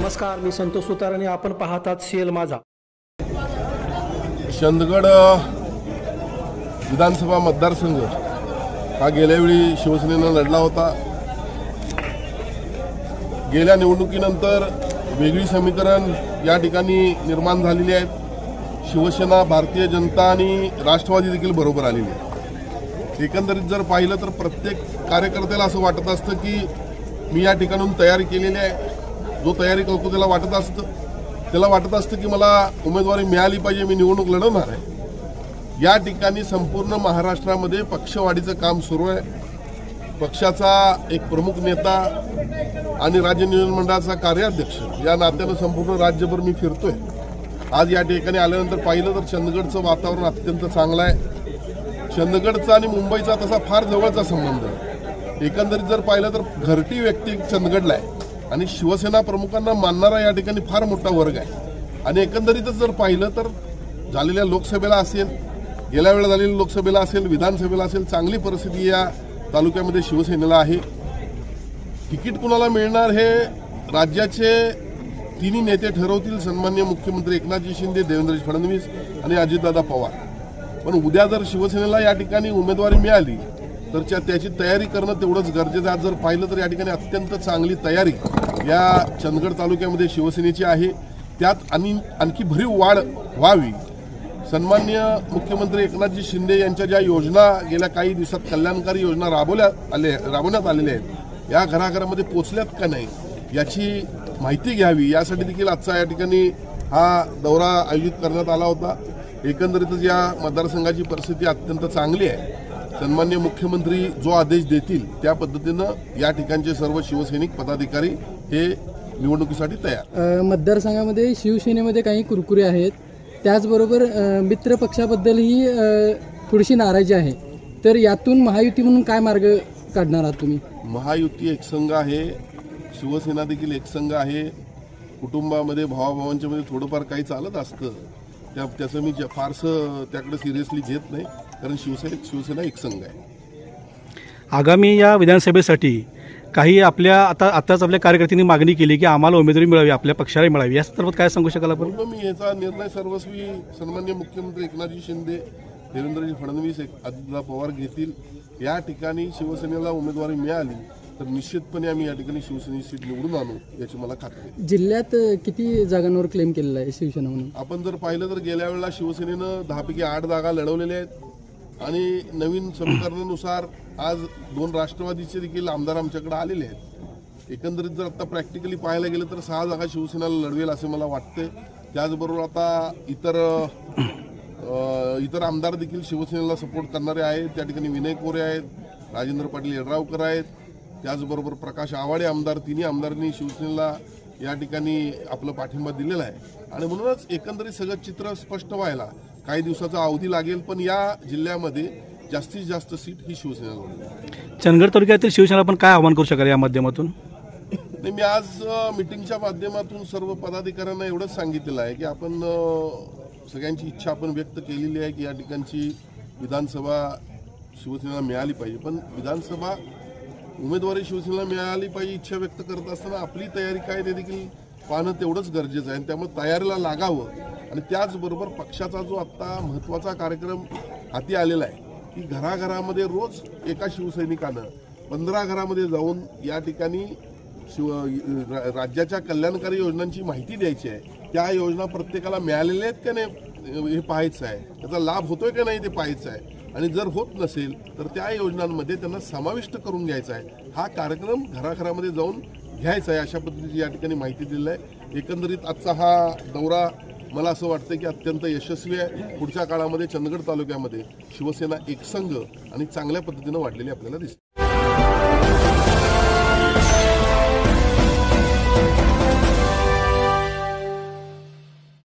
नमस्कार, मी संतोष सुतार आणि आपण पाहतात सीएल माझा. चंदगड विधानसभा मतदारसंघ हा गेल्या वेळी शिवसेनेनं लढला होता. गेल्या निवडणुकीनंतर वेगळी समीकरण या ठिकाणी निर्माण झालेली आहेत. शिवसेना, भारतीय जनता आणि राष्ट्रवादी देखील बरोबर आलेली आहे. एकंदरीत जर पाहिलं तर प्रत्येक कार्यकर्त्याला असं वाटत असतं की मी या ठिकाणून तयारी केलेली आहे. जो तयारी करतो त्याला वाटत असतं की मला उमेदवारी मिळाली पाहिजे, मी निवडणूक लढवणार आहे. या ठिकाणी संपूर्ण महाराष्ट्रामध्ये पक्षवाढीचं काम सुरू आहे. पक्षाचा एक प्रमुख नेता आणि राज्य नियोजन मंडळाचा कार्याध्यक्ष या नात्यानं संपूर्ण राज्यभर मी फिरतोय. आज या ठिकाणी आल्यानंतर पाहिलं तर चंदगडचं वातावरण अत्यंत चांगलं आहे. चंदगडचा आणि मुंबईचा तसा फार जवळचा संबंध आहे. एकंदरीत जर पाहिलं तर घरटी व्यक्ती चंदगडला आहे आणि शिवसेना प्रमुखांना मानणारा या ठिकाणी फार मोठा वर्ग आहे. आणि एकंदरीतच जर पाहिलं तर झालेल्या लोकसभेला असेल, गेल्या वेळेला झालेल्या लोकसभेला असेल, विधानसभेला असेल, चांगली परिस्थिती या तालुक्यामध्ये शिवसेनेला आहे. तिकीट कुणाला मिळणार हे राज्याचे तिन्ही नेते ठरवतील, सन्माननीय मुख्यमंत्री एकनाथजी शिंदे, देवेंद्र फडणवीस आणि अजितदादा पवार. पण उद्या जर शिवसेनेला या ठिकाणी उमेदवारी मिळाली तर त्याची तयारी करणं तेवढंच गरजेचं आहे. जर पाहिलं तर या ठिकाणी अत्यंत चांगली तयारी या चंदगड तालुक्यामध्ये शिवसेनेची आहे. त्यात आणखी भरीव वाढ व्हावी. सन्माननीय मुख्यमंत्री एकनाथजी शिंदे यांच्या ज्या योजना गेल्या काही दिवसात कल्याणकारी योजना राबवण्यात आलेल्या आहेत, या घराघरामध्ये पोचल्यात का नाही याची माहिती घ्यावी, यासाठी देखील आजचा या ठिकाणी हा दौरा आयोजित करण्यात आला होता. एकंदरीतच या मतदारसंघाची परिस्थिती अत्यंत चांगली आहे. सन्माननीय मुख्यमंत्री जो आदेश देतील त्या पद्धतीनं या ठिकाणचे सर्व शिवसैनिक पदाधिकारी हे निवडणुकीसाठी तयार. मतदारसंघामध्ये शिवसेनेमध्ये काही कुरकुरे आहेत, त्याचबरोबर मित्र पक्षाबद्दलही थोडीशी नाराजी आहे. तर यातून महायुती म्हणून काय मार्ग काढणार आहात तुम्ही? महायुती एकसंघ आहे, शिवसेना देखील एकसंघ आहे. कुटुंबामध्ये भावाभावांच्या मध्ये थोडंफार काही चालत असतं, त्याचं मी फारसं त्याकडे सिरियसली घेत नाही, कारण शिवसेना एकसंघ आहे. आगामी या विधानसभेसाठी काही आताच आपल्या कार्यकर्त्यांनी मागणी केली की आम्हाला उमेदवारी मिळावी, आपल्या पक्षाला मिळावी. या संदर्भात काय सांगू शकाल आपण? मी याचा निर्णय सर्वस्वी सन्माननीय मुख्यमंत्री एकनाथजी शिंदे, देवेंद्रजी फडणवीस, अजितदादा पवार घेतील. या ठिकाणी शिवसेनेला उमेदवारी मिळाली तर निश्चितपणे आम्ही या ठिकाणी शिवसेनेची सीट निवडून आणू याची मला खात्री आहे. जिल्ह्यात किती जागांवर क्लेम केलेला आहे शिवसेना म्हणून? आपण जर पाहिलं तर गेल्या वेळेला शिवसेनेनं 10 पैकी 8 जागा लढवलेल्या आहेत आणि नवीन समीकरणानुसार आज 2 राष्ट्रवादीचे देखील आमदार आमच्याकडे आलेले आहेत. एकंदरीत जर आता प्रॅक्टिकली पाहायला गेलं तर 6 जागा शिवसेनेला लढवेल असं मला वाटतं. त्याचबरोबर आता इतर आमदार देखील शिवसेनेला सपोर्ट करणारे आहेत. त्या ठिकाणी विनय कोरे आहेत, राजेंद्र पाटील येड्रावकर आहेत, त्याचबरोबर प्रकाश आवाडे आमदार, तिन्ही आमदारांनी शिवसेनेला या ठिकाणी आपलं पाठिंबा दिलेला आहे. आणि म्हणूनच एकंदरीत सगळं चित्र स्पष्ट व्हायला काही दिवसाचा अवधी लागेल, पण या जिल्ह्यामध्ये जास्तीत जास्त सीट ही शिवसेनेला होईल. चंदगड तालुक्यातील शिवसेना आपण काय आवाहन करू शकाल या माध्यमातून? नाही, मी आज मिटिंगच्या माध्यमातून सर्व पदाधिकाऱ्यांना एवढंच सांगितलेलं आहे की आपण सगळ्यांची इच्छा आपण व्यक्त केलेली आहे की या ठिकाणची विधानसभा शिवसेनेला मिळाली पाहिजे. पण विधानसभा उमेदवारी शिवसेनेला मिळाली पाहिजे इच्छा व्यक्त करत असताना आपली तयारी काय ते देखील पाहणं तेवढंच गरजेचं आहे. त्यामुळे तयारीला लागावं. आणि त्याचबरोबर पक्षाचा जो आत्ता महत्त्वाचा कार्यक्रम हाती आलेला आहे की घराघरामध्ये रोज एका शिवसैनिकानं 15 घरामध्ये जाऊन या ठिकाणी राज्याच्या कल्याणकारी योजनांची माहिती द्यायची आहे. त्या योजना प्रत्येकाला मिळालेल्या आहेत का नाही हे पाहायचं आहे, त्याचा लाभ होतोय का नाही ते पाहायचं आहे. आणि जर होत नसेल तर त्या योजनांमध्ये त्यांना समाविष्ट करून घ्यायचा आहे. हा कार्यक्रम घराघरामध्ये जाऊन घ्यायचा आहे, अशा पद्धतीची या ठिकाणी माहिती दिलेली आहे. एकंदरीत आजचा हा दौरा मला असं वाटतं की अत्यंत यशस्वी आहे. पुढच्या काळामध्ये चंदगड तालुक्यामध्ये शिवसेना एकसंघ आणि चांगल्या पद्धतीनं वाढलेली आपल्याला दिसते.